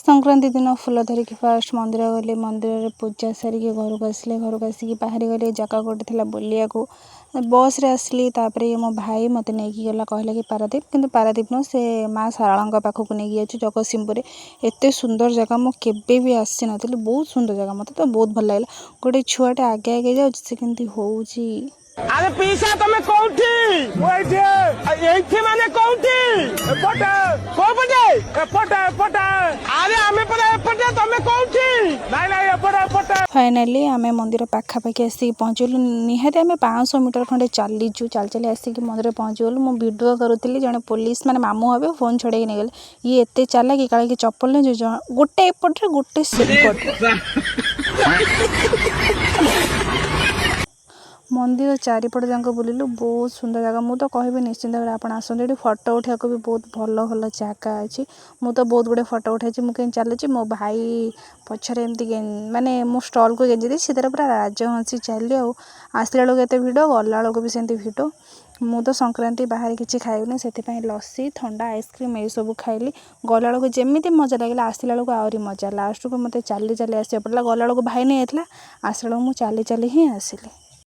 संक्रांति दिन full धरिकी fast मंदिर गली मंदिर पूजा सारिकी घर को आसिले घर को आसिक बाहरी गली जगह गोटे थी बुलिया को बस रे आसली तापर मो भाई मत नहीं गला कहला कि पारादीप किंतु पारादीप न से माँ साराला पाखक नहीं जाऊँ जगतसिंहपुर एत सुंदर जगह मुझे भी आसी नी बहुत सुंदर जगह मत तो बहुत भल लगे गोटे छुआटे आगे आगे जाऊँगी होची अरे पीसा तुम कोठी एठी माने कोठी एपटे कोपटे एपटे एपटे अरे आमे पर एपटे तुम कोठी नाही नाही एपटे एपटे फाइनाली आमे मंदिर पाखापाखि आसिक पहुँचलु निहाती आमे 500 मीटर खंडे चलीचु चल आसिक मंदिर पहुँचगलु मु वीडियो करुଥିଲି जने पुलिस माने मामू हे फोन छड़े नहीं गले ये एते चला कि काले कि चप्पल ने जो गोटे एपटे गोटे सेपटे मंदिर चारिपट जाक बुलिलु बहुत सुंदर जगह मुझे कहबी निश्चिंत भाव आप आसते फोटो उठा भी बहुत भल भल जगह अच्छी मुझे तो बहुत गुड़े फोटो उठाई मुझे चलुची मो भाई पछरे एमती माने मो स्टल को गेंजी सी पूरा राजहंसी चली आसला बेलू एत भिड़ गला बेलू भी सेमती भिड़ मु तो संक्रांति बाहर किसी खाइबनी से लस्सी ठंडा आइसक्रीम ये सब खाइली गला बेलू जमी मजा लगे आसला बेलू आहरी मजा लास्ट को मत चली चली आसा पड़ा गला बेलू भाई नहीं आसला बेलू मुझे चली चली ही आसिली।